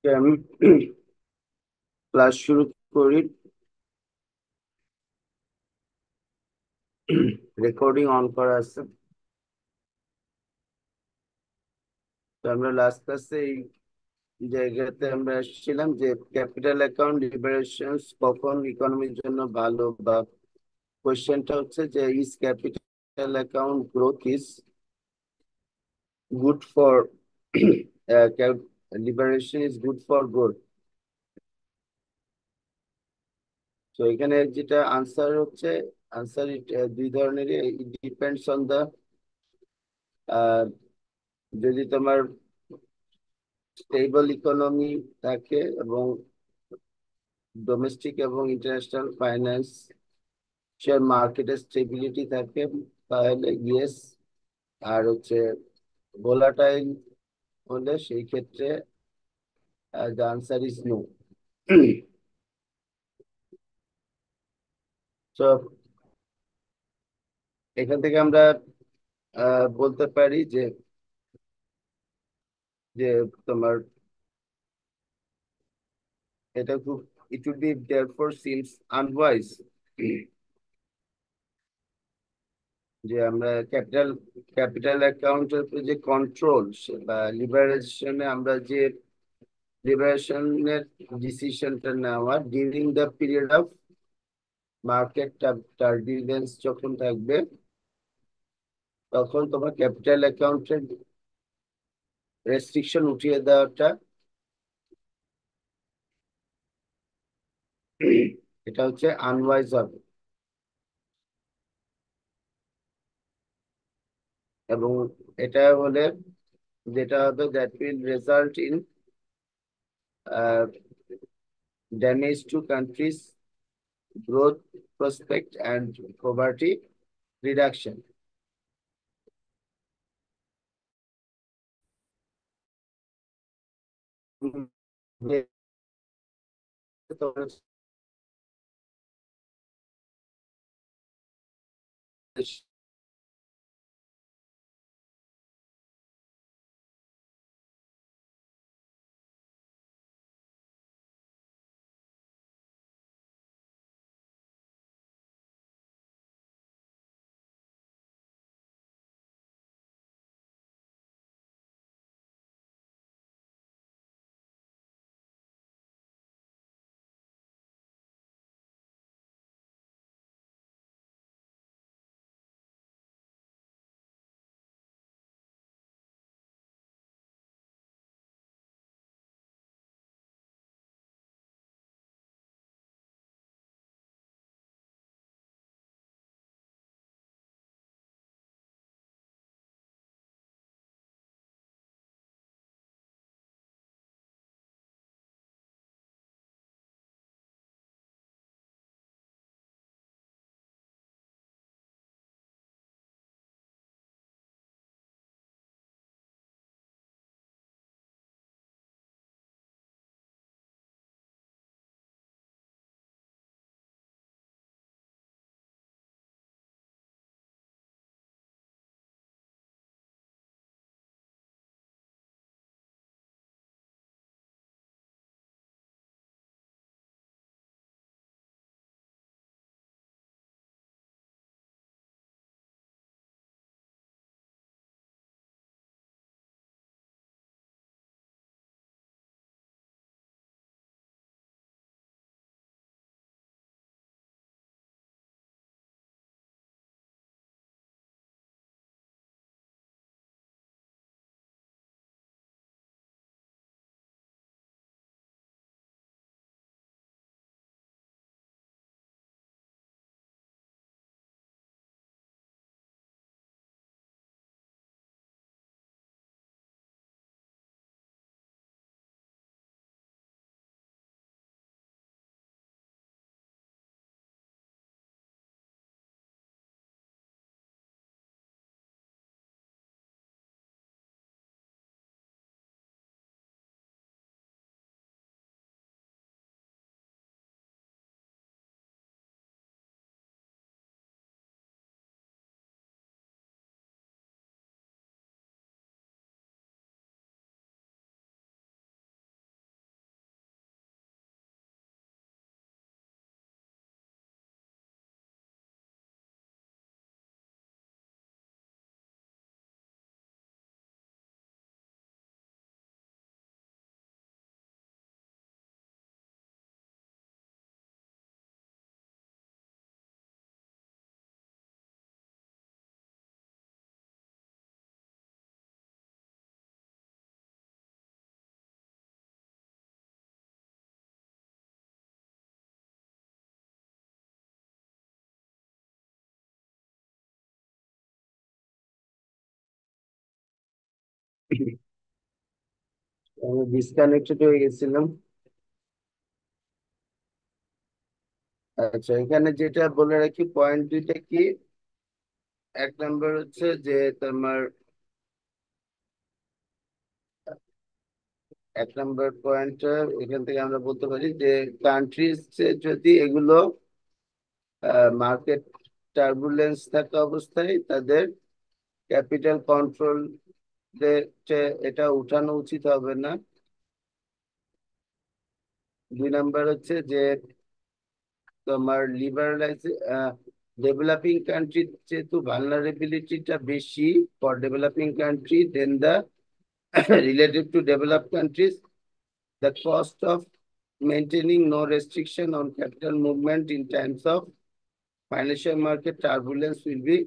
আমি ক্লাস শুরু করি। রেকর্ডিং অন করা আছে। তো আমরা লাস্ট ক্লাসে এই জায়গাতে আমরা এসেছিলাম যে ক্যাপিটাল অ্যাকাউন্ট লিবারেশনস কখন ইকোনমির জন্য ভালো, বা কোয়েশ্চেনটা হচ্ছে যে is capital account growth is good for liberation is good for growth. তো এখানে যেটা আনসার হচ্ছে, আনসার দুই ধরনেরই। ডিপেন্ডস অন দা, যদি তোমার স্টেবল ইকোনমি থাকে এবং ডোমেস্টিক এবং ইন্টারন্যাশনাল ফাইন্যান্স শেয়ার মার্কেটের স্টেবিলিটি থাকে, তাহলে ইয়েস। আর হচ্ছে ভোলাটাইল হলে সেই ক্ষেত্রে দ্য আনসার ইজ নো। তো এখান থেকে আমরা বলতে পারি যে যে তোমার এটা খুব, it would be therefore seems unwise যে আমরা ক্যাপিটাল ক্যাপিটাল অ্যাকাউন্টের উপর যে কন্ট্রোল বা লিবারেশনে আমরা যে লিবারেশনের ডিসিশনটা নেওয়া during the period of market turbulence যখন থাকবে, তখন তোমার ক্যাপিটাল অ্যাকাউন্টের রেস্ট্রিকশন উঠিয়ে দেওয়াটা এটা হচ্ছে আনওয়াইজ হবে। এবং এটা হলে যেটা হবে, that will result in damage to countries growth prospect and poverty reduction. আমি ডিসকানেক্টেড হয়ে গেছিলাম। আচ্ছা, এখানে যেটা বলে রাখি, পয়েন্ট দুইটা কি। এক নম্বর হচ্ছে যে তোমার, এক নম্বর পয়েন্টটা এখান থেকে আমরা বলতে পারি যে কান্ট্রিজ যদি এগুলো মার্কেট টার্বুলেন্স থাকা অবস্থায় তাদের ক্যাপিটাল কন্ট্রোল এটা উঠানো উচিত হবে না। দুই নাম্বার হচ্ছে যে তোমার লিবারালাইজ, ডেভেলপিং কান্ট্রি যেহেতু ভালনারেবিলিটিটা বেশি for developing country then the relative to develop countries, the cost of maintaining no restriction on capital movement in times of financial market turbulence will be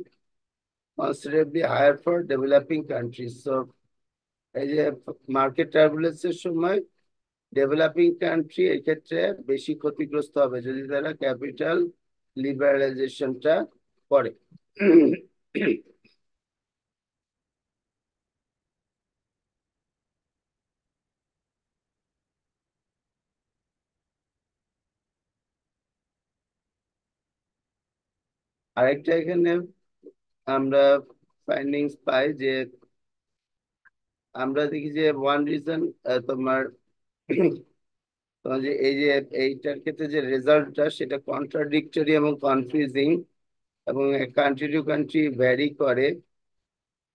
considerably higher for developing countries. So, এই যে market টার্বুলেন্সের সময় developing country এক্ষেত্রে বেশি ক্ষতিগ্রস্ত হবে যদি তারা capital লিবারালাইজেশনটা করে। আরেকটা এখানে আমরা ফাইন্ডিংস পাই যে আমরা দেখি যে ওয়ান রিজন তোমার তোমার যে এই যে এইটার ক্ষেত্রে যে রেজাল্টটা সেটা কন্ট্রাডিক্টরি এবং কনফিউজিং এবং কান্ট্রি টু কান্ট্রি ভ্যারি করে।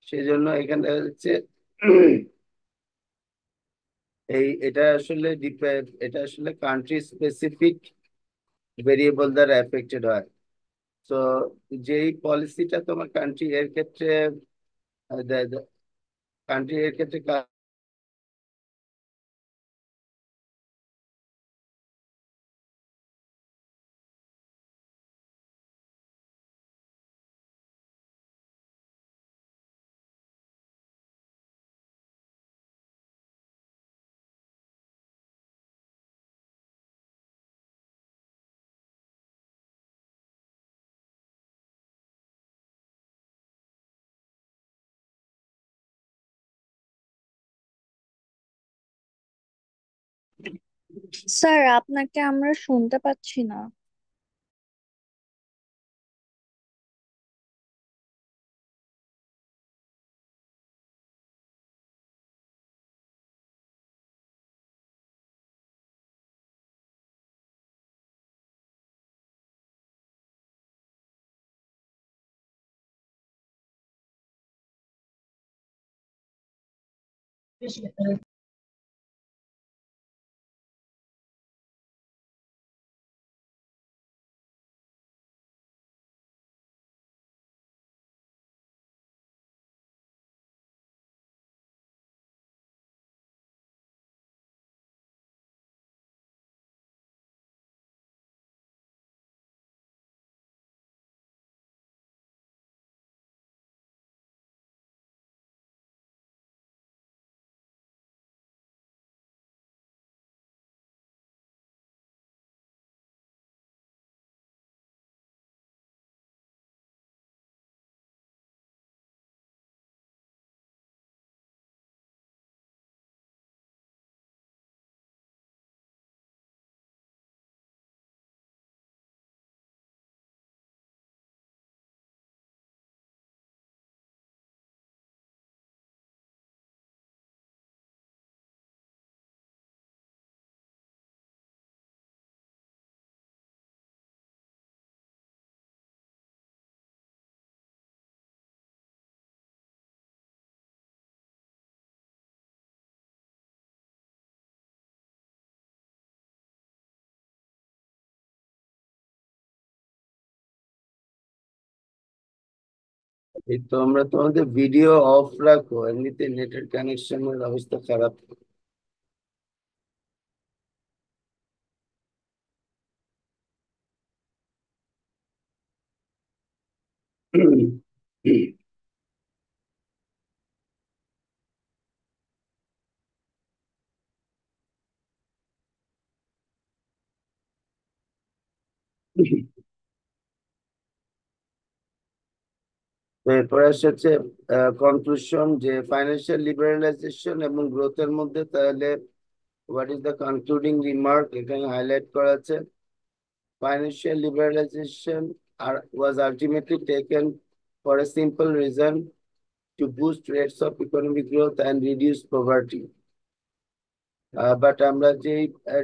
সেজন্য এখানে হচ্ছে এটা আসলে এটা আসলে কান্ট্রি স্পেসিফিক ভেরিয়েবল দ্বারা এফেক্টেড হয়। তো যেই পলিসিটা তোমার কান্ট্রি এর ক্ষেত্রে কান্ট্রি এর ক্ষেত্রে স্যার, আপনাকে আমরা শুনতে পাচ্ছি না। এই তো আমরা তোমাদের ভিডিও অফ রাখো, এমনিতে নেটের কানেকশনের অবস্থা খারাপ। তো এরপরে হচ্ছে কনক্লুশন, যে ফাইন্যান্সিয়াল লিবারালাইজেশন এবং গ্রোথের মধ্যে তাহলে what is the concluding remark এখানে হাইলাইট করা আছে। Financial liberalization was ultimately taken for a simple reason: to boost rates of economic growth and reduce poverty. But আমরা যে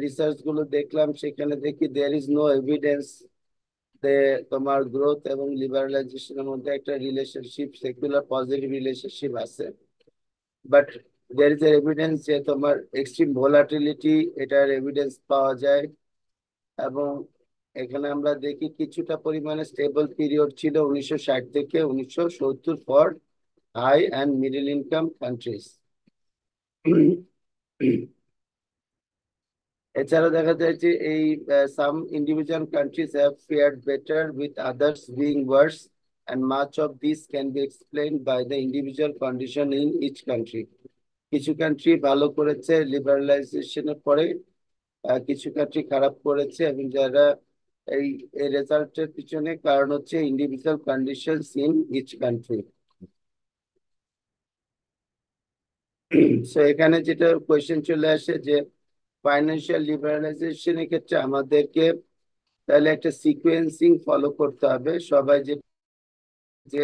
রিসার্চ গুলো দেখলাম সেখানে দেখি there is no evidence যে তোমার গ্রোথ এবং লিবারালাইজেশনের মধ্যে একটা রিলেশনশিপ, সেকুলার পজিটিভ রিলেশনশিপ আছে। But there is a evidence যে তোমার এক্সট্রিম ভোলাটিলিটি, এটার এভিডেন্স পাওয়া যায়। এবং এখানে আমরা দেখি কিছুটা পরিমাণে স্টেবল পিরিয়ড ছিল 1960 থেকে 1970 for high and middle income countries. এছাড়া দেখা যায় যে এই some individual countries have fared better with others being worse, and much of this can be explained by the individual condition in each country. কিছু country ভালো করেছে লিবারালাইজেশনের পরে, কিছু কান্ট্রি খারাপ করেছে, এবং যারা এই রেজাল্টের পিছনে কারণ হচ্ছে individual conditions in each country. So এখানে যেটা কোয়েশ্চেন চলে আসে যে ফাইন্যান্সিয়াল লিবারালাইজেশনের ক্ষেত্রে আমাদেরকে তাহলে একটা সিকোয়েন্সিং ফলো করতে হবে। সবাই যে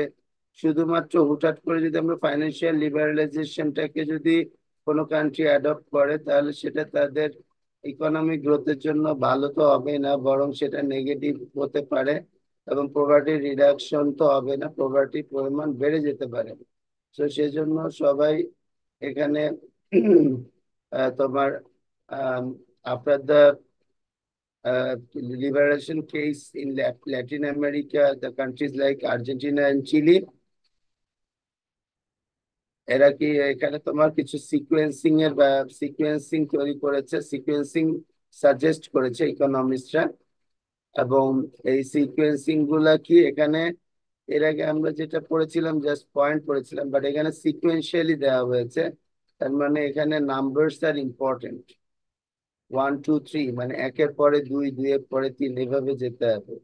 শুধুমাত্র হুটহাট করে যদি আমরা ফাইন্যান্সিয়াল লিবারালাইজেশনটাকে যদি কোনো কান্ট্রি অ্যাডপ্ট করে, তাহলে সেটা তাদের ইকোনমিক গ্রোথের জন্য ভালো তো হবে না, বরং সেটা নেগেটিভ হতে পারে, এবং প্রপার্টি রিডাকশন তো হবে না, প্রপার্টির পরিমাণ বেড়ে যেতে পারে। তো সেজন্য সবাই এখানে তোমার after the liberation case in Latin America, the countries like Argentina and Chile, এরা কি এখানে তোমার কিছু সিকোয়েন্সিং এর বা সিকোয়েন্সিং তৈরি করেছে, সিকোয়েন্সিং সাজেস্ট করেছে ইকোনমিস্টরা। এবং এই সিকোয়েন্সিং গুলা কি এখানে এর আগে আমরা যেটা পড়েছিলাম জাস্ট পয়েন্ট পড়েছিলাম, বাট এখানে সিকোয়েন্সিয়ালি দেওয়া হয়েছে। তার মানে এখানে নাম্বারস আর ইম্পর্টেন্ট, 1 2 3, মানে একের পরে দুই, দুইয়ের পরে তিন, এভাবে যেতে হবে।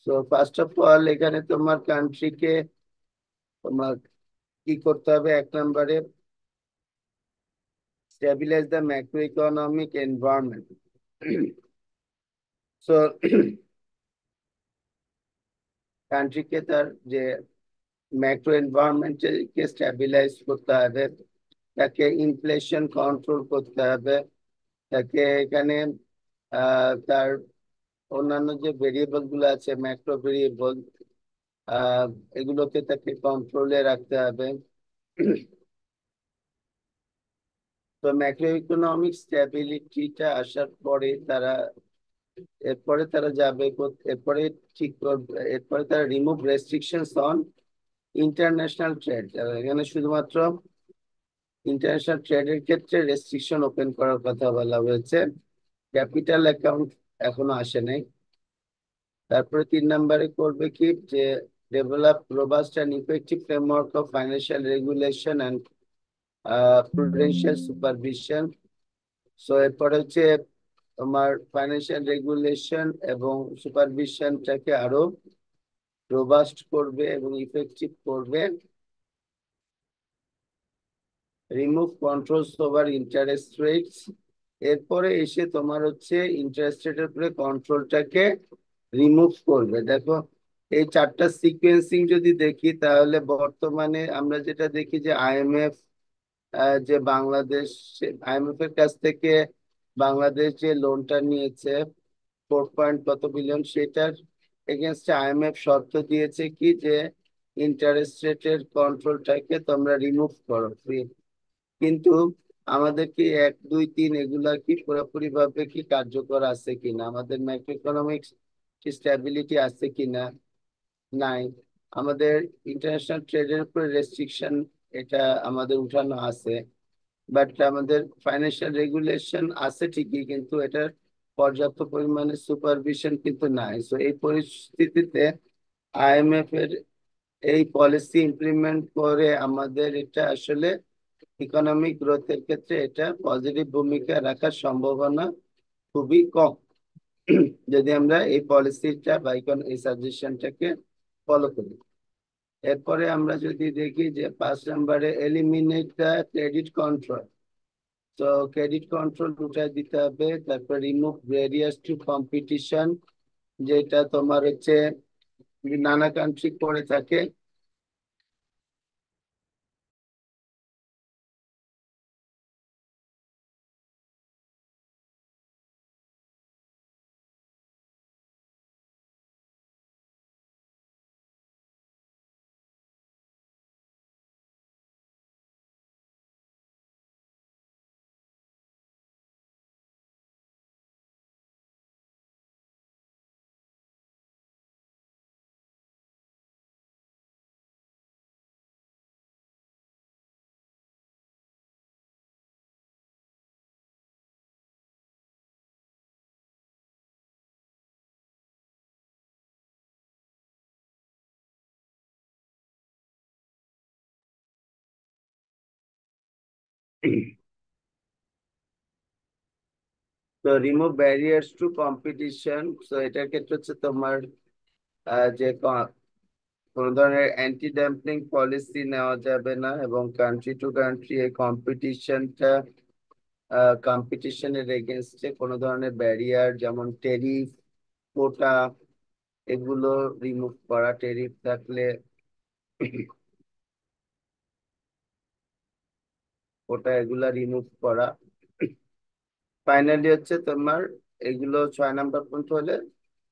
সো ফার্স্ট অফ অল এখানে তোমার কান্ট্রিকে তোমার কি করতে হবে, এক নম্বরে stabilize the macro economic environment. So কান্ট্রিকে তার যে ম্যাক্রো এনভায়রনমেন্টকে স্টেবিলাইজ করতে হবে, তাকে ইনফ্লেশন কন্ট্রোল করতে হবে, তাকে এখানে তার অন্যান্য যে ভেরিয়েবল গুলো আছে ম্যাক্রো ভেরিয়েবল, এগুলোকে তাকে কন্ট্রোলে রাখতে হবে। তো ম্যাক্রো ইকোনমিক স্ট্যাবিলিটিটা আসার পরে এরপরে তারা যাবে এরপরে ঠিক করবে, এরপরে তারা remove restrictions on international trade. এখানে শুধুমাত্র ইন্টারন্যাশনাল ট্রেডের ক্ষেত্রে রেস্ট্রিকশন ওপেন করার কথা বলা হয়েছে, ক্যাপিটাল অ্যাকাউন্ট এখনো আসে নাই। তারপরে 3 নম্বরে করবে কি, যে develop robust and effective framework of financial regulation and prudential supervision. So এরপরে হচ্ছে তোমার ফাইন্যান্সিয়াল রেগুলেশন এবং সুপারভিশনটাকে আরো রোবাস্ট করবে এবং ইফেক্টিভ করবে। Remove controls over interest rates, এরপরে এসে তোমার হচ্ছে ইন্টারেস্ট রেটের উপরে কন্ট্রোলটাকে রিমুভ করবে। দেখো এই চারটা সিকোয়েন্সিং যদি দেখি, তাহলে বর্তমানে আমরা যেটা দেখি যে আইএমএফ যে বাংলাদেশ, আইএমএফ এর কাছ থেকে বাংলাদেশ যে লোনটা নিয়েছে 4 পয়েন্ট কত বিলিয়ন, সেটার এগেনস্টে আইএমএফ শর্ত দিয়েছে কি, যে ইন্টারেস্ট রেটের কন্ট্রোলটাকে তোমরা রিমুভ করো। কিন্তু আমাদের কি 1 2 3 এগুলা কি পুরোপুরি ভাবে কি কার্যকর আছে কিনা, আমাদের ম্যাক্রো ইকোনমিক স্ট্যাবিলিটি আছে কিনা, নাই। আমাদের ইন্টারন্যাশনাল ট্রেডের উপরে রেস্ট্রিকশন এটা আমাদের উঠানো আছে, বাট আমাদের ফাইন্যান্সিয়াল রেগুলেশন আছে ঠিকই, কিন্তু এটার পর্যাপ্ত পরিমাণে সুপারভিশন কিন্তু নাই। সো এই পরিস্থিতিতে আইএমএফ এর এই পলিসি ইমপ্লিমেন্ট করে আমাদের এটা আসলে ইকোনমিক গ্রোথের ক্ষেত্রে এটা পজিটিভ ভূমিকা রাখার সম্ভাবনা খুবই কম, যদি আমরা এই পলিসিটা বা এই সাজেশনটাকে ফলো করি। এরপরে আমরা যদি দেখি যে 5 নম্বরে এলিমিনেট দ্য ক্রেডিট কন্ট্রোল। তো ক্রেডিট কন্ট্রোল উঠায় দিতে হবে। তারপর রিমুভ ব্যারিয়ার্স টু কম্পিটিশন, যেটা তোমার হচ্ছে নানা কান্ট্রি করে থাকে। তো রিমুভ ব্যারিয়ার্স টু কম্পিটিশন, তো এটার ক্ষেত্রে হচ্ছে তোমার যে কোনো ধরনের অ্যান্টি ডাম্পিং পলিসি নেওয়া যাবে না, এবং কান্ট্রি টু কান্ট্রি এই কম্পিটিশনের এগেনস্টে কোনো ধরনের ব্যারিয়ার যেমন টেরিফ, কোটা, এগুলো রিমুভ করা। টেরিফ থাকলে কোটা, এগুলা রিমুভ করা। ফাইনালি হচ্ছে তোমার এগুলো 6 নম্বর পয়েন্ট হলে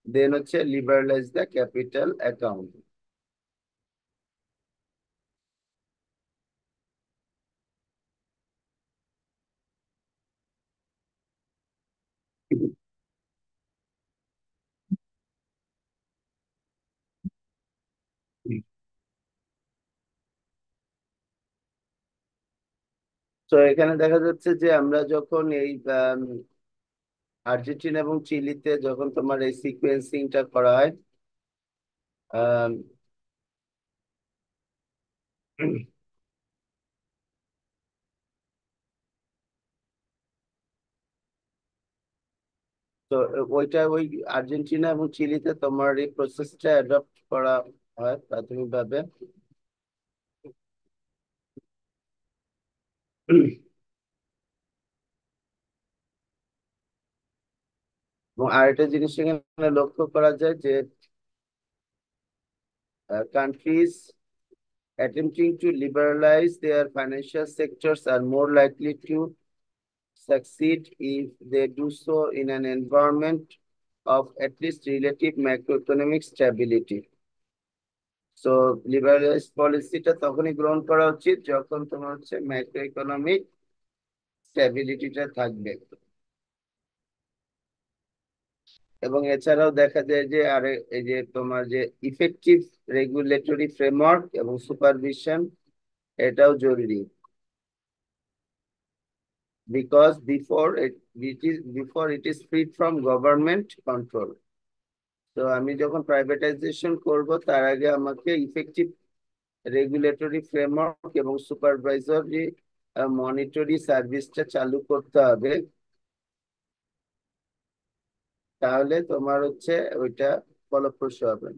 দেন হচ্ছে লিবারালাইজ দ্য ক্যাপিটাল অ্যাকাউন্ট। তো এখানে দেখা যাচ্ছে যে আমরা যখন এই আর্জেন্টিনা এবং চিলিতে যখন তোমার এই সিকোয়েন্সিংটা করা হয়, আম, তো ওইটা ওই আর্জেন্টিনা এবং চিলিতে তোমার এই প্রসেসটা অ্যাডপ্ট করা হয় প্রাথমিকভাবে। এবং আরেকটা জিনিস এখানে লক্ষ্য করা যায় যে countries attempting to liberalize their financial sectors are more likely to succeed if they do so in an environment of at least relative macroeconomic stability. So liberalized পলিসিটা তখনই গ্রহণ করা উচিত যখন তোমার হচ্ছে ম্যাক্রো ইকোনমিক স্ট্যাবিলিটিটা থাকবে। এবং এছাড়াও দেখা যায় যে আরে এই যে তোমার যে ইফেক্টিভ রেগুলেটরি ফ্রেমওয়ার্ক এবং সুপারভিশন, এটাও জরুরি। Because before it is free from government control. তো আমি যখন প্রাইভেটাইজেশন করব তার আগে আমাকে ইফেক্টিভ রেগুলেটরি ফ্রেমওয়ার্ক এবং সুপারভাইজরি মনিটরি সার্ভিসটা চালু করতে হবে। তাহলে তোমার হচ্ছে ওইটা ফলপ্রসূ হবে।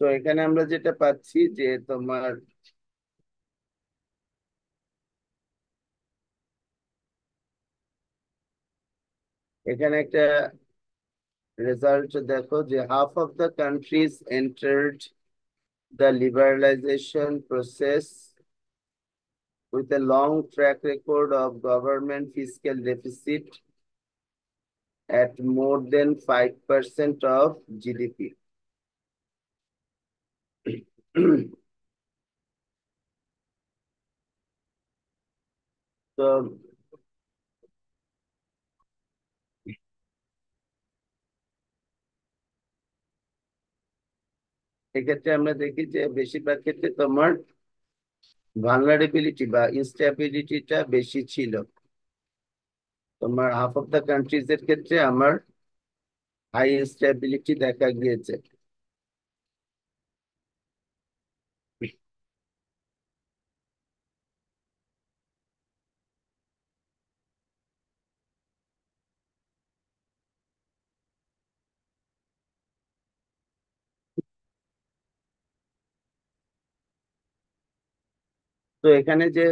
তো এখানে আমরা যেটা পাচ্ছি যে তোমার এখানে একটা রেজাল্ট দেখো যে half of the countries entered the liberalisation process with a long track record of government fiscal deficit at more than 5% of GDP. তো এক্ষেত্রে আমরা দেখি যে বেশিরভাগ ক্ষেত্রে তোমার ভালনারেবিলিটি বা ইনস্টেবিলিটিটা বেশি ছিল। তোমার হাফ অফ দ্য কান্ট্রিজ এর ক্ষেত্রে আমার হাই ইনস্টেবিলিটি দেখা গিয়েছে। তো এখানে যে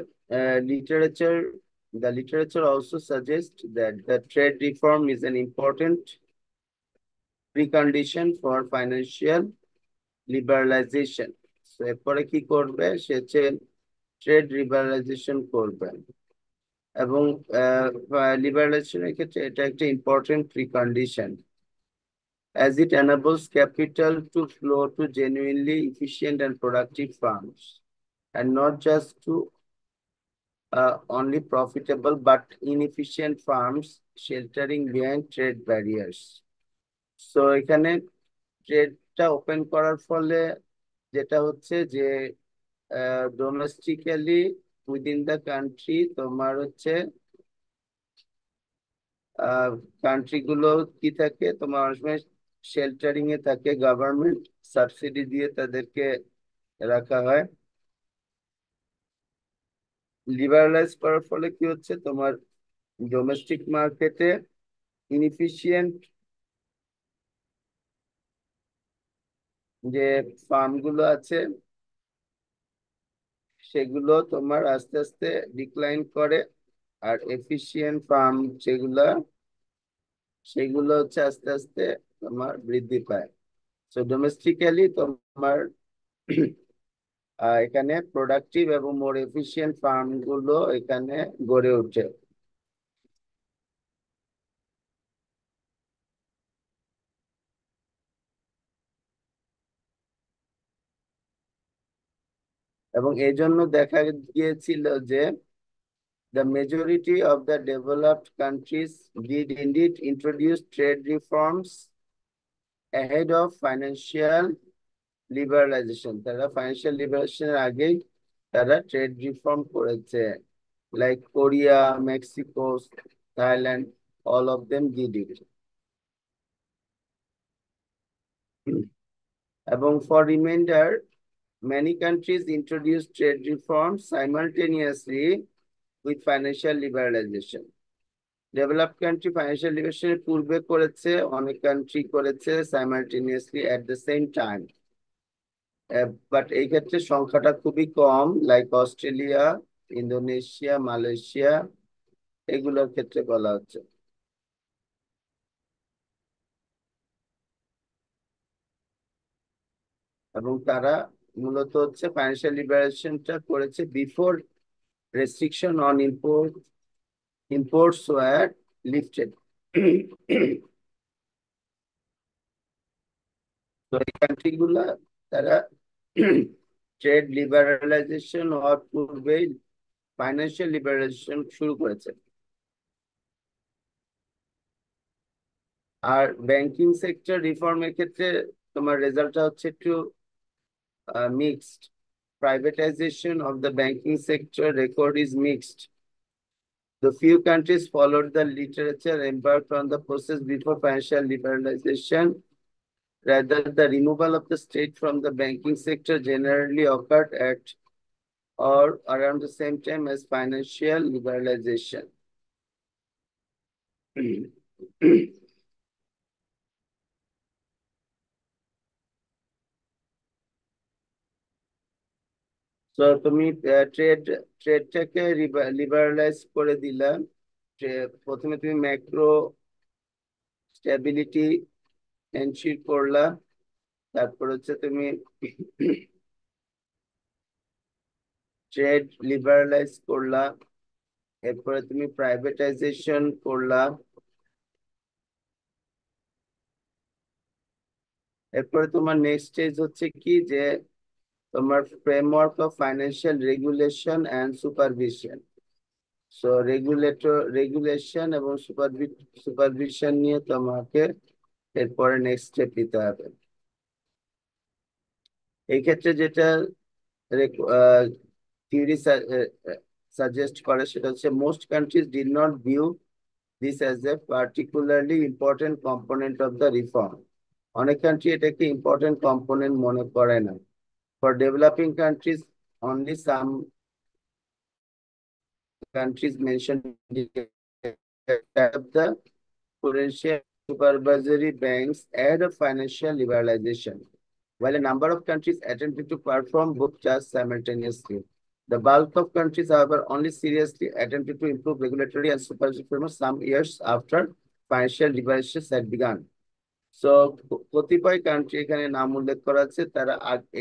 literature the literature also suggests that the trade reform is an important precondition for financial liberalization. So এরপরে কি করবে, সে ট্রেড লিবারালাইজেশন করবে, এবং লিবারালাইজেশনের ক্ষেত্রে এটা একটা important precondition, as it enables capital to flow to genuinely efficient and productive firms, and not just to only profitable but inefficient firms sheltering behind trade barriers. So এখানে ট্রেডটা open করার ফলে যেটা হচ্ছে যে ডোমেস্টিক্যালি উইদিন দ্য কান্ট্রি তোমার হচ্ছে country গুলো কি থাকে, তোমার অনেক সময় শেল্টারিং এ থাকে, গভর্নমেন্ট সাবসিডি দিয়ে তাদেরকে রাখা হয়। লিবারালাইজ করার ফলে কি হচ্ছে, তোমার ডোমেস্টিক মার্কেটে ইনএফিশিয়েন্ট যে ফার্ম গুলো আছে সেগুলো তোমার আস্তে আস্তে ডিক্লাইন করে, আর এফিশিয়েন্ট ফার্ম যেগুলা সেগুলো হচ্ছে আস্তে আস্তে তোমার বৃদ্ধি পায়। তো ডোমেস্টিক্যালি তোমার এখানে প্রোডাক্টিভ এবং মোর এফিশিয়েন্ট ফার্ম গুলো এখানে গড়ে ওঠে। এবং এই জন্য দেখা গিয়েছিল যে the majority of the developed countries did indeed introduce trade reforms ahead of financial liberalization. তারা ফাইন্যান্সিয়াল লিবারেশনের আগেই তারা ট্রেড রিফর্ম করেছে, like Korea, Mexico, Thailand, all of them did it. এবং for remainder, many countries introduced trade reforms simultaneously with financial liberalization. Developed country financial লিবারেশনের পূর্বে করেছে, অনেক country করেছে simultaneously at the same time, but এই ক্ষেত্রে সংখ্যাটা খুবই কম, লাইক অস্ট্রেলিয়া, ইন্দোনেশিয়া, মালয়েশিয়া, এগুলোর ক্ষেত্রে বলা হচ্ছে। এবং তারা মূলত হচ্ছে ফাইন্যান্সিয়াল লিবারেশনটা করেছে before restriction on imports were lifted. তো এই কান্ট্রি গুলা তারা ট্রেড লিবারালাইজেশন হওয়ার পূর্বেই ফাইন্যান্সিয়াল লিবারালাইজেশন শুরু করেছে। আর ব্যাংকিং সেক্টর রিফর্মের ক্ষেত্রে তোমার রেজাল্টটা হচ্ছে একটু mixed. Privatization of the banking sector record is mixed. The few countries followed the literature embarked on the process before financial liberalization. Rather, the removal of the state from the banking sector generally occurred at or around the same time as financial liberalization. তো তুমি ট্রেডটাকে লিবারালাইজ করে দিলা। প্রথমে তুমি macro stability ensure করলা, তারপর হচ্ছে তুমি ট্রেড লিবারালাইজ করলা, এরপরে তুমি প্রাইভেটাইজেশন করলা, এরপরে তোমার নেক্সট স্টেজ হচ্ছে কি যে তোমার framework of financial regulation and supervision. So regulation এবং সুপারভিশন নিয়ে তোমাকে এরপরে নেক্সট স্টেপ নিতে হবে। এই ক্ষেত্রে যেটা থিওরি সাজেস্ট করে সেটা হচ্ছে most countries did not view this as a particularly important component of the reform. অনেক কান্ট্রি এটাকে ইম্পর্টেন্ট কম্পোনেন্ট মনে করে না। For developing countries only some countries mentioned the prudential supervisory banks ahead of financial liberalization, while a number of countries attempted to perform both tasks simultaneously. The bulk of countries, however, only seriously attempted to improve regulatory and supervisory frameworks some years after financial liberalization had begun. So, কতিপয় country এখানে নাম উল্লেখ করা আছে, তারা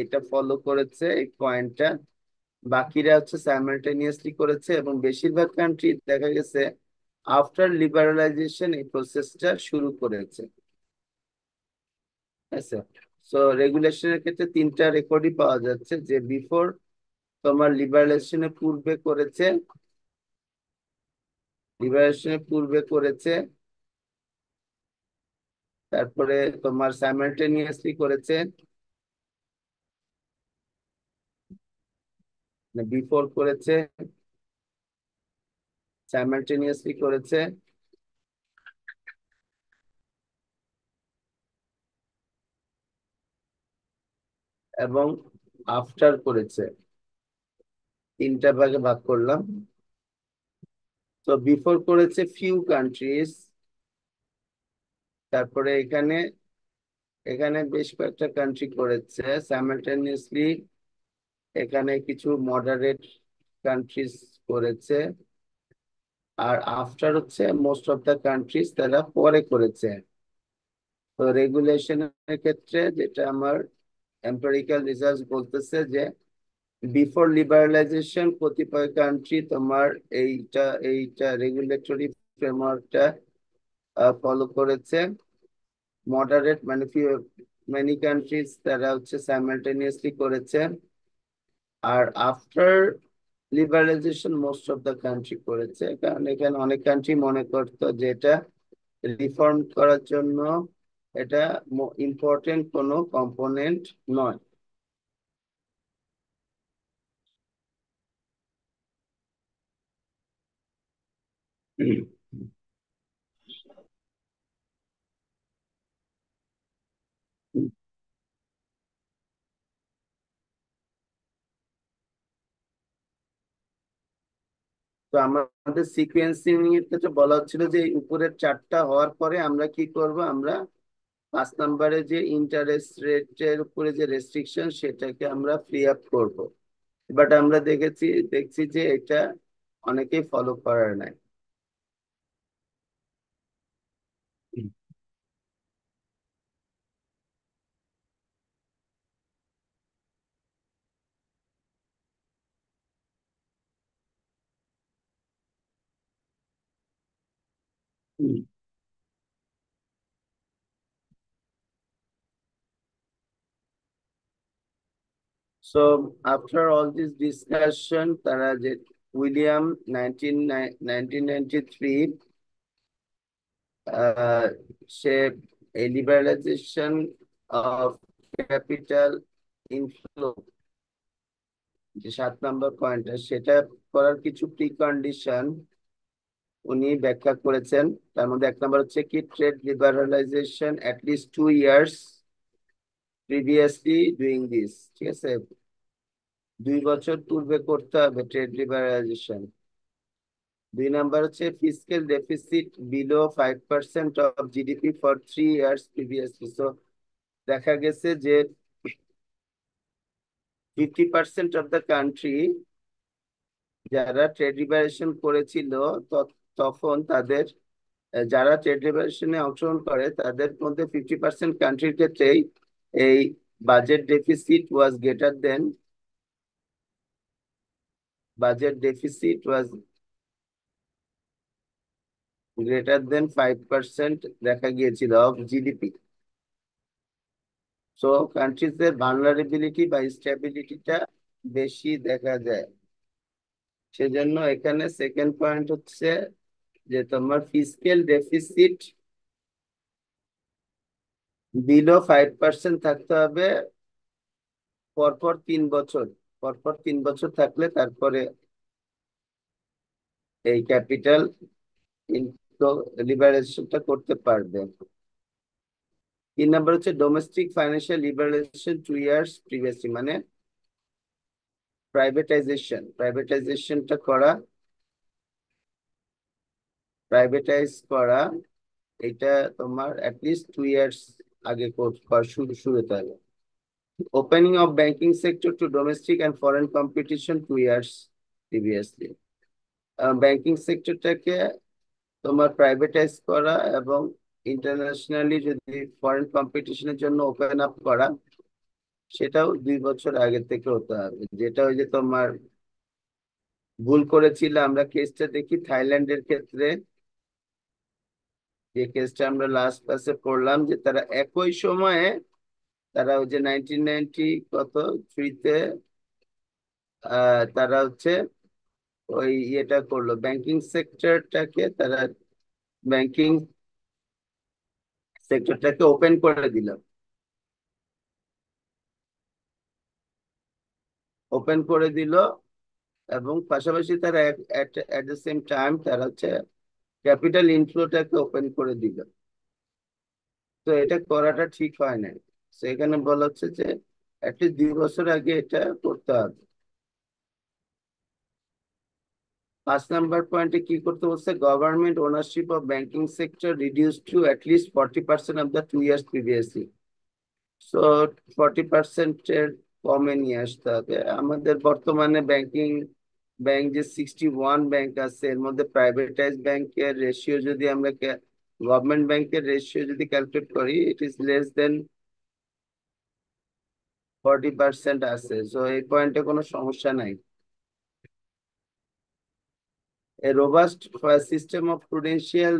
এটা follow করেছে এই পয়েন্টটা। বাকিরা হচ্ছে সাইমালটেনিয়াসলি করেছে, এবং বেশিরভাগ কান্ট্রি দেখা গেছে আফটার লিবারালাইজেশন এই প্রসেসটা শুরু করেছে। আচ্ছা, সো রেগুলেশনের ক্ষেত্রে তিনটা রেকর্ডই পাওয়া যাচ্ছে, যে বিফোর তোমার লিবারেশনের পূর্বে করেছে, তারপরে তোমার সাইমালটেনিয়াসলি করেছে, বিফোর করেছে, সাইমালটেনিয়াসলি করেছে, এবং আফটার করেছে। তিনটা ভাগে ভাগ করলাম। তো বিফোর করেছে ফিউ কান্ট্রিজ, তারপরে এখানে এখানে বেশ কয়েকটা কান্ট্রি করেছে সাইমালটেনিয়াসলি, এখানে কিছু মডারেট কান্ট্রিজ করেছে, আর আফটার হচ্ছে মোস্ট অফ দ্য কান্ট্রিজ তারা পরে করেছে। তো রেগুলেশনের ক্ষেত্রে যেটা আমার এম্পিরিক্যাল রিসার্চ বলতেছে যে বিফোর লিবারালাইজেশন কতিপয় কান্ট্রি তোমার এইটা এইটা রেগুলেটরি ফ্রেমওয়ার্কটা ফলো করেছে। মডারেট মানে মেনি কান্ট্রিজ তারা হচ্ছে সাইমালটেনিয়াসলি করেছে, আর after liberalization most of the country করেছে, কারণ এখানে অনেক কান্ট্রি মনে করতো যে এটা রিফর্ম করার জন্য এটা ইম্পর্টেন্ট কোনো কম্পোনেন্ট নয়। তো আমাদের সিকোয়েন্সিং এর ক্ষেত্রে বলা হচ্ছিল যে এই উপরের চারটা হওয়ার পরে আমরা কি করব, আমরা 5 নম্বরে যে ইন্টারেস্ট রেটের উপরে যে রেস্ট্রিকশন সেটাকে আমরা ফ্রি আপ করব। বাট আমরা দেখছি যে এটা অনেকেই ফলো করার নাই। So after all this discussion, তারা যে উইলিয়াম 1993 সে এই লিবারালাইজেশন অফ ক্যাপিটাল ইনফ্লো, যে 7 নম্বর পয়েন্টটা, সেটা করার কিছু প্রি কন্ডিশন উনি ব্যাখ্যা করেছেন। তার মধ্যে 1 নম্বর হচ্ছে কি trade liberalisation at least 2 years previously doing this, ঠিক আছে, 2 বছর পূর্বে করতে হবে ট্রেড লিবারালাইজেশন। 2 নম্বর হচ্ছে fiscal deficit below 5% of GDP for 3 years previously. So দেখা গেছে যে 50% অফ দ্য কান্ট্রি যারা ট্রেড লিবারেশন করেছিল তখন তাদের যারা ট্রেড লিবারেশনে অংশগ্রহণ করে তাদের মধ্যে 50% কান্ট্রির ক্ষেত্রেই এই বাজেট ডেফিসিট ওয়াজ গ্রেটার দেন 5% দেখা গিয়েছিল অফ জিডিপি। সো কান্ট্রিজের ভালনারেবিলিটি বা স্টেবিলিটিটা বেশি দেখা যায়। সেজন্য এখানে সেকেন্ড পয়েন্ট হচ্ছে যে তোমার ফিসক্যাল ডেফিসিট বিলো 5% থাকতে হবে পরপর 3 বছর, পরপর 3 বছর থাকলে তারপরে এই ক্যাপিটাল লিবারেশনটা করতে পারবে। 3 নম্বর হচ্ছে domestic financial liberation 2 years previously, মানে প্রাইভেটাইজেশনটা করা, প্রাইভেটাইজ করা, এটা তোমার অ্যাটলিস্ট 2 ইয়ার্স আগে শুরু হতে হবে। Opening of banking sector to domestic and foreign competition 2 years previously. Banking সেক্টরটাকে তোমার প্রাইভেটাইজ করা এবং ইন্টারন্যাশনালি যদি ফরেন কম্পিটিশনের জন্য ওপেন আপ করা, সেটাও 2 বছর আগে থেকে হতে হবে। যেটা ওই যে তোমার ভুল করেছিল, আমরা কেসটা দেখি থাইল্যান্ডের ক্ষেত্রে, যে কেসটা আমরা লাস্ট ক্লাসে পড়লাম, যে তারা একই সময়ে তারা ওই যে 1993-তে তারা হচ্ছে ওই ইয়েটা করলো, ব্যাংকিং সেক্টরটাকে তারা ব্যাংকিং সেক্টরটাকে ওপেন করে দিল, ওপেন করে দিল, এবং পাশাপাশি তারা এট দ্য সেম টাইম তারা হচ্ছে ক্যাপিটাল ইনফ্লোটাকে ওপেন করে দিল। তো এটা করাটা ঠিক হয় না। তো এখানে বলা হচ্ছে যে অ্যাটলিস্ট 2 বছর আগে এটা করতে হবে। 5 নম্বর পয়েন্টে কি করতে বলছে, government ownership of banking sector reduce to at least 40% of the 2 years previously. So 40%-এর কমে নিয়ে আসতে হবে। আমাদের বর্তমানে ব্যাংক যে 61 ব্যাংক আছে, এর মধ্যে প্রাইভেটাইজ ব্যাংকের রেশিও যদি আমরা গভর্নমেন্ট ব্যাংকের রেশিও যদি ক্যালকুলেট করি, ইট ইজ লেস দেন 40% আছে। সো এই পয়েন্টে কোনো সমস্যা নাই। A robust system of prudential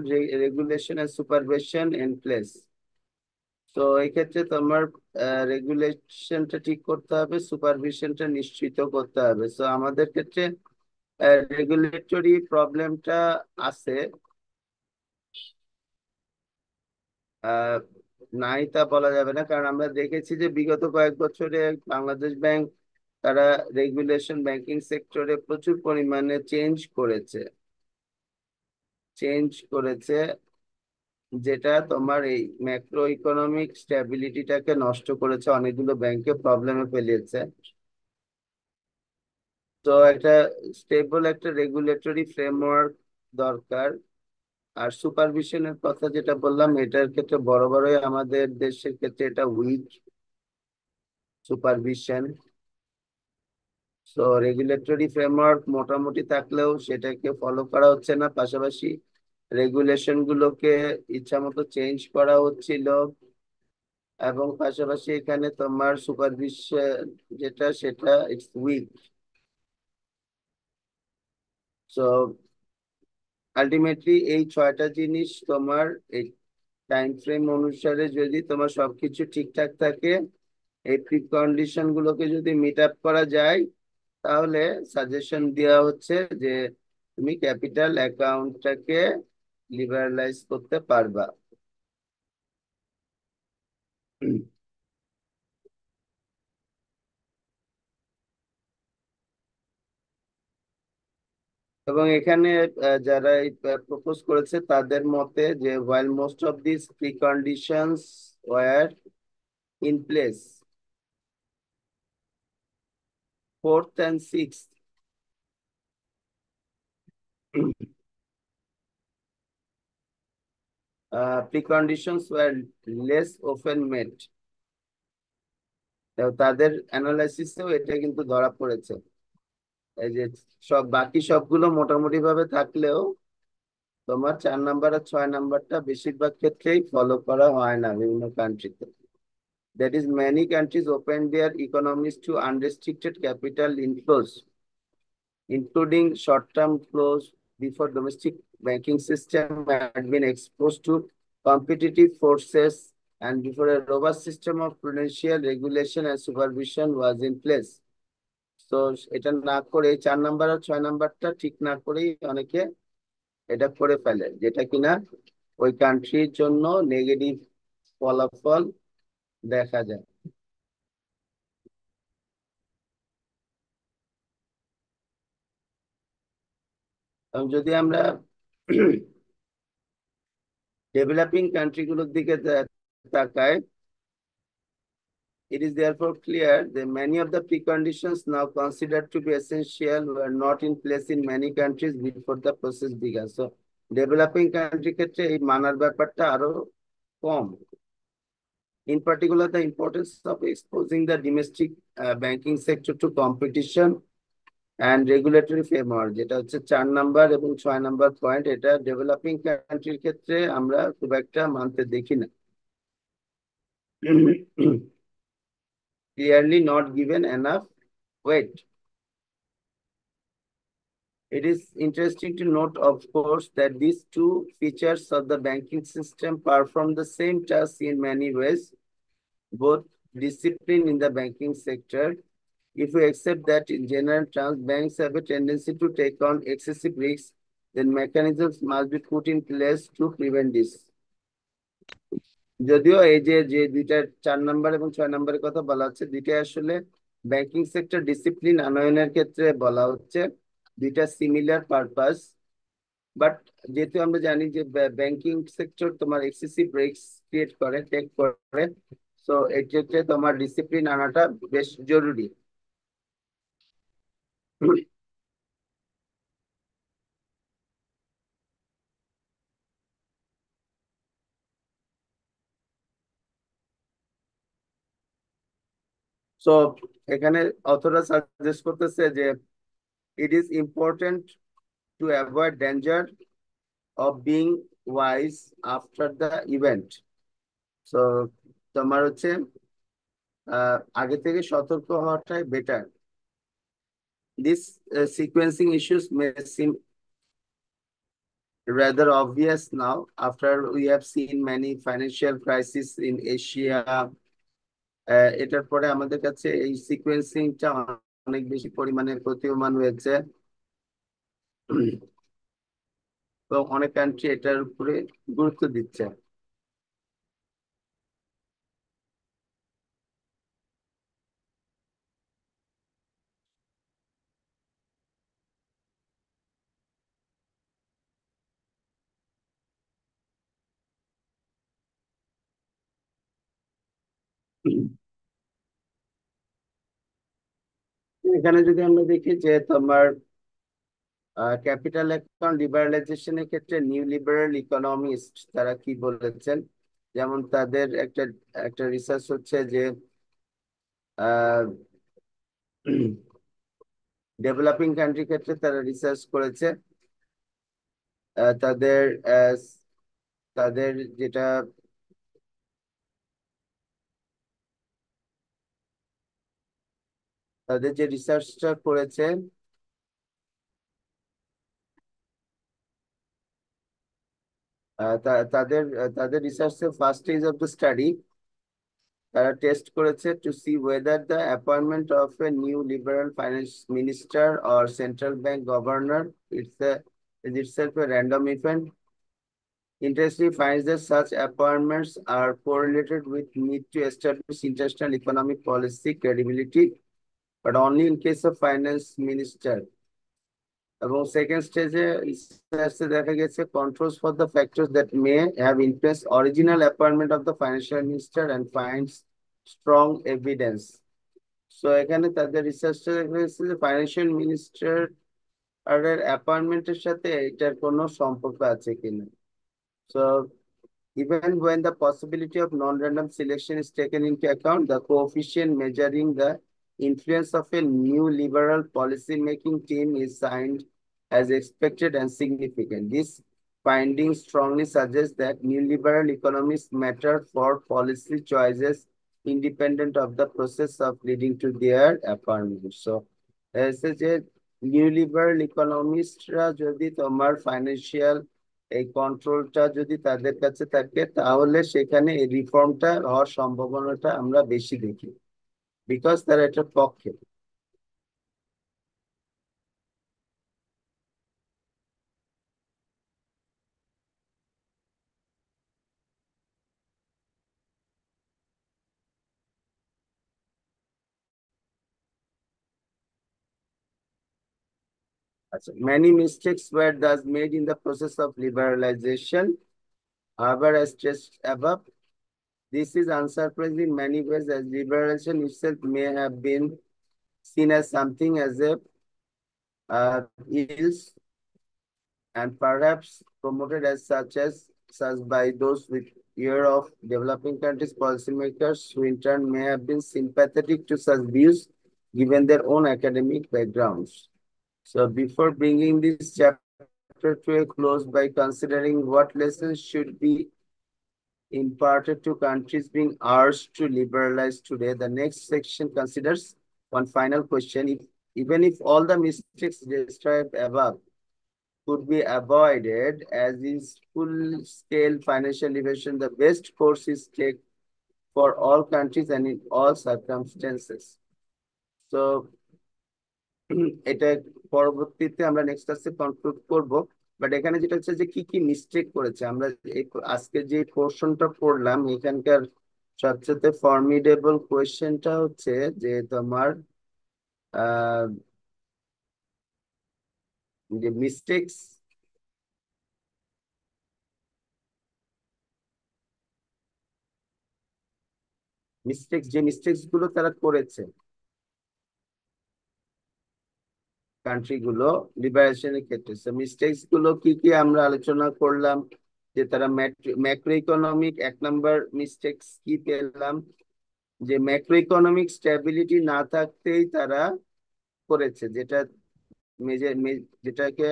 regulation and supervision in place. তো এই ক্ষেত্রে তোমার রেগুলেশনটা ঠিক করতে হবে, সুপারভিশনটা নিশ্চিত করতে হবে। তো আমাদের ক্ষেত্রে রেগুলেটরি প্রবলেমটা আছে, আহ, নাই তা বলা যাবে না, কারণ আমরা দেখেছি যে বিগত কয়েক বছরে বাংলাদেশ ব্যাংক তারা রেগুলেশন ব্যাংকিং সেক্টরে প্রচুর পরিমাণে চেঞ্জ করেছে, যেটা তোমার এই ম্যাক্রো ইকোনমিক স্ট্যাবিলিটিটাকে নষ্ট করেছে, অনেকগুলো ব্যাংকে প্রবলেমে ফেলিয়েছে। তো একটা স্টেবল একটা রেগুলেটরি ফ্রেমওয়ার্ক দরকার। আর সুপারভিশনের কথা যেটা বললাম, এটার ক্ষেত্রে বড় বড়ই আমাদের দেশের ক্ষেত্রে এটা উইক সুপারভিশন। তো রেগুলেটরি ফ্রেমওয়ার্ক মোটামুটি থাকলেও সেটাকে ফলো করা হচ্ছে না, পাশাপাশি রেগুলেশন গুলোকে ইচ্ছামতো চেঞ্জ করা হচ্ছিল, এবং পাশাপাশি এখানে তোমার সুপারভিশন যেটা সেটা ইটস উইক। সো আলটিমেটলি এই 6টা জিনিস তোমার এই টাইম ফ্রেম অনুসারে যদি তোমার সবকিছু ঠিকঠাক থাকে, এই প্রি কন্ডিশন গুলোকে যদি মিট আপ করা যায়, তাহলে সাজেশন দেওয়া হচ্ছে যে তুমি ক্যাপিটাল অ্যাকাউন্টটাকে লিবারালাইজ করতে পারবা। এবং এখানে যারা প্রপোজ করেছে তাদের মতে যে while most of these preconditions were in place, fourth and sixth preconditions were less often met। তো তাদের অ্যানালাইসিসেও এটা কিন্তু ধরা পড়েছে, এই যে বাকি সবগুলো মোটামুটি ভাবে থাকলেও তোমার 4 নাম্বার আর 6 নাম্বারটা বেশিরভাগ ক্ষেত্রেই ফলো করা হয় না বিভিন্ন কান্ট্রিতে। That is, many countries opened their economies to unrestricted capital inflows, including short-term flows, before domestic banking system had been exposed to competitive forces and before a robust system of prudential regulation and supervision was in place. So এটা না করে 4 number আর 6 নাম্বারটা ঠিক না করেই অনেকে এটা করে ফেলে, যেটা কিনা ওই কান্ট্রির জন্য নেগেটিভ ফলাফল দেখা যায়। যদি আমরা ডেভেলপিং কান্ট্রিগুলোর দিকে তাকাই, it is therefore clear that many of the preconditions now considered to be essential were not in place in many countries before the process began. So, developing country ক্ষেত্রে এই মানার ব্যাপারটা আরো কম। In particular, the importance of exposing the domestic banking sector to competition and regulatory framework, যেটা হচ্ছে 4 number এবং 6 number point, এটা developing কান্ট্রির ক্ষেত্রে আমরা খুব একটা মানতে দেখি না। Clearly not given enough weight. It is interesting to note, of course, that these two features of the banking system perform the same task in many ways, both discipline in the banking sector. If we accept that in general terms, banks have a tendency to take on excessive risks, then mechanisms must be put in place to prevent this. যদিও এই যে যে দুইটা 4 number এবং 6 নাম্বারের কথা বলা হচ্ছে, দুইটা আসলে ব্যাংকিং সেক্টর ডিসিপ্লিন আনয়নের ক্ষেত্রে বলা হচ্ছে, দুইটা সিমিলার পারপাস। বাট যেহেতু আমরা জানি যে ব্যাংকিং সেক্টর তোমার এক্সেসিভ রিস্ক ক্রিয়েট করে, টেক করে, সো এই ক্ষেত্রে তোমার ডিসিপ্লিন আনাটা বেশ জরুরি। সো এখানে অথররা সাজেস্ট করতেছে যে it is important to avoid danger of being wise after the event. So তোমার হচ্ছে আগে থেকে সতর্ক হওয়াটাই better. This sequencing issues May SIM rather obvious now after we have seen many financial crises in Asia. এটার পরে আমাদের কাছে এই সিকোয়েন্সিংটা অনেক বেশি পরিমাণে প্রতীয়মান হয়েছে, তো অনেক কান্ট্রি এটার উপরে গুরুত্ব দিচ্ছে। এখানে যদি আমরা দেখি যে তোমার ক্যাপিটাল অ্যাকাউন্ট লিবারালাইজেশনের ক্ষেত্রে নিউ লিবারাল ইকোনমিস্ট তারা কি বলেছেন, যেমন তাদের একটা একটা রিসার্চ হচ্ছে যে ডেভেলপিং কান্ট্রি ক্ষেত্রে তারা রিসার্চ করেছে, তাদের তাদের যেটা তাদের যে রিসার্চটা করেছে, তাদের তাদের রিসার্চের first stage of the study তারা টেস্ট করেছে to see whether the appointment of a new liberal finance minister or central bank governor is itself a random event. Interestingly, finds that such appointments are correlated with need to establish international economic policy credibility, but only in case of finance minister. এবং second স্টেজে দেখা গেছে controls for the factors that may have influenced original appointment of the financial minister and finds strong evidence. So এখানে তাদের রিসার্চটা দেখা গেছে যে financial minister এর অ্যাপয়েন্টমেন্টের সাথে এটার কোনো সম্পর্ক আছে কিনা। So even when the possibility of non-random selection is taken into account, the coefficient measuring the influence of a new liberal policy-making team is signed as expected and significant. This finding strongly suggests that neoliberal economies matter for policy choices independent of the process of leading to their appointment. So, as a neoliberal economistরা যদি তোমার financial এই কন্ট্রোলটা যদি তাদের কাছে থাকে, তাহলে সেখানে এই রিফর্মটা হওয়ার সম্ভাবনাটা আমরা বেশি দেখি, বিকজ তারা এটার পক্ষে। Many mistakes were thus made in the process of liberalization. However, as stressed above, this is unsurprising in many ways, as liberalization itself may have been seen as something as a ills and perhaps promoted as such by those with ear of developing countries policymakers, who in turn may have been sympathetic to such views given their own academic backgrounds. So before bringing this chapter to a close by considering what lessons should be imparted to countries being urged to liberalize today, the next section considers one final question. Even if all the mistakes described above could be avoided, as is full-scale financial liberation, the best course is take for all countries and in all circumstances. So এটা পরবর্তীতে আমরা next ক্লাসে conclude করব, but এখানে যেটা হচ্ছে যে কি কি মিস্টেক করেছে আমরা আজকে যে পোর্শনটা পড়লাম, এখানকার সবচেয়ে ফর্মিডেবল কোয়েশ্চেনটা হচ্ছে যে তোমার আহ যে মিস্টেক্স মিস্টেক্স গুলো তারা করেছে কান্ট্রি গুলো লিবারেশনের ক্ষেত্রে। মিস্টেক্স গুলো কি কি আমরা আলোচনা করলাম, যে তারা ম্যাক্রো ইকোনমিক, 1 নম্বর মিস্টেক্স কি পেলাম, যে ম্যাক্রো ইকোনমিক স্ট্যাবিলিটি না থাকতেই তারা করেছে, যেটাকে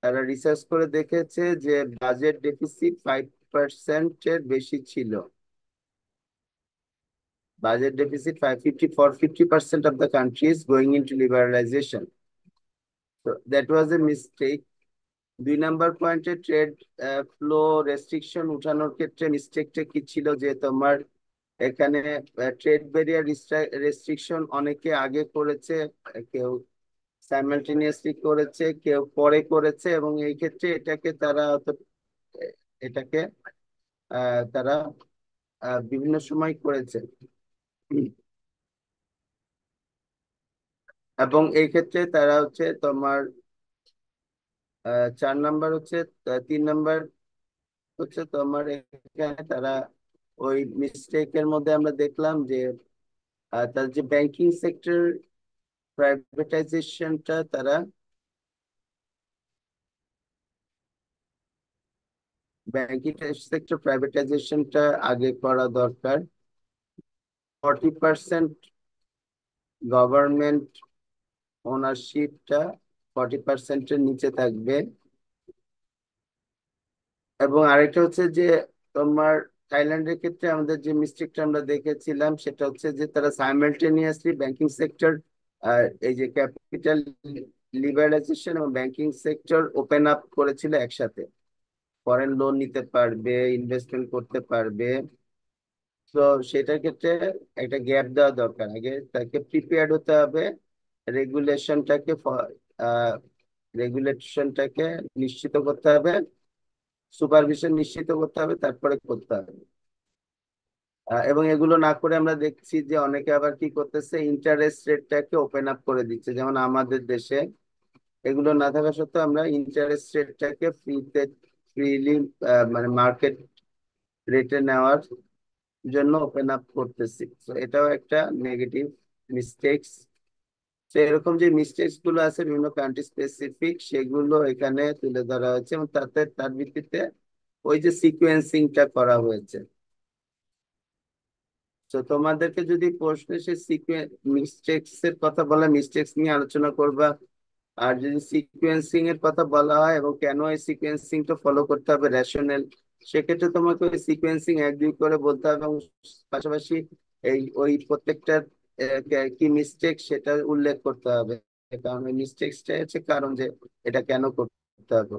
তারা রিসার্চ করে দেখেছে যে বাজেট ডেফিসিট 5% বেশি ছিল। Budget deficit 50% of the country is going into liberalization. So that was a mistake. 2 নম্বর পয়েন্টে ট্রেড ফ্লো রেস্ট্রিকশন উঠানোর ক্ষেত্রে মিস্টেকটা কি ছিল, যে তোমার এখানে ট্রেড ব্যারিয়ার রেস্ট্রিকশন অনেকে আগে করেছে, কেউ সাইমালটেনিয়াসলি করেছে, কেউ পরে করেছে, এবং এই ক্ষেত্রে এটাকে তারা বিভিন্ন সময় করেছে। এবং এই ক্ষেত্রে তারা হচ্ছে তোমার 4 নম্বর হচ্ছে 3 নম্বর হচ্ছে তোমার এখানে তারা ওই মিস্টেকের মধ্যে আমরা দেখলাম যে তার যে ব্যাংকিং সেক্টর প্রাইভেটাইজেশনটা আগে করা দরকার। 40% গভর্নমেন্ট ওনারশিপটা 40%-এর নিচে থাকবে। এবং আরেকটা হচ্ছে যে তোমার থাইল্যান্ডের ক্ষেত্রে আমাদের যে মিস্টেকটা আমরা দেখেছিলাম, সেটা হচ্ছে যে তারা সাইমালটেনিয়াসলি ব্যাংকিং সেক্টর আর এই যে ক্যাপিটাল লিবারালাইজেশন এবং ব্যাংকিং সেক্টর ওপেন আপ করেছিল একসাথে, ফরেন লোন নিতে পারবে, ইনভেস্টমেন্ট করতে পারবে। তো সেটার ক্ষেত্রে একটা গ্যাপ দেওয়া দরকার, আগে তাকে প্রিপেয়ার্ড হতে হবে, রেগুলেশনটাকে রেগুলেশনটাকে নিশ্চিত করতে হবে, সুপারভিশন নিশ্চিত করতে হবে, তারপরে করতে হবে। এবং এগুলো না করে আমরা দেখছি যে অনেকে আবার কি করতেছে, ইন্টারেস্ট রেটটাকে ওপেন আপ করে দিচ্ছে। যেমন আমাদের দেশে এগুলো না থাকা সত্ত্বেও আমরা ইন্টারেস্ট রেটটাকে ফ্রিলি মানে মার্কেট রেটে নেওয়ার জন্য ওপেন আপ করতেছি। তো এটাও একটা নেগেটিভ মিস্টেকস। তো এরকম যে মিস্টেকস গুলো আছে বিভিন্ন কান্ট্রি স্পেসিফিক, সেগুলো এখানে তুলে ধরা হয়েছে এবং তার ভিত্তিতে ওই যে সিকোয়েন্সিংটা করা হয়েছে। তো তোমাদেরকে যদি প্রশ্নে সে মিস্টেকস এর কথা বলা, মিস্টেকস নিয়ে আলোচনা করবা। আর যদি সিকোয়েন্সিং এর কথা বলা হয় এবং কেন এই সিকোয়েন্সিংটা ফলো করতে হবে রেশনাল, সেক্ষেত্রে তোমাকে ওই সিকোয়েন্সিং 1 2 করে বলতে হবে এবং পাশাপাশি ওই প্রত্যেকটার কি মিস্টেক সেটা উল্লেখ করতে হবে, কারণ ওই মিস্টেকসটা হচ্ছে কারণ যে এটা কেন করতে হবে।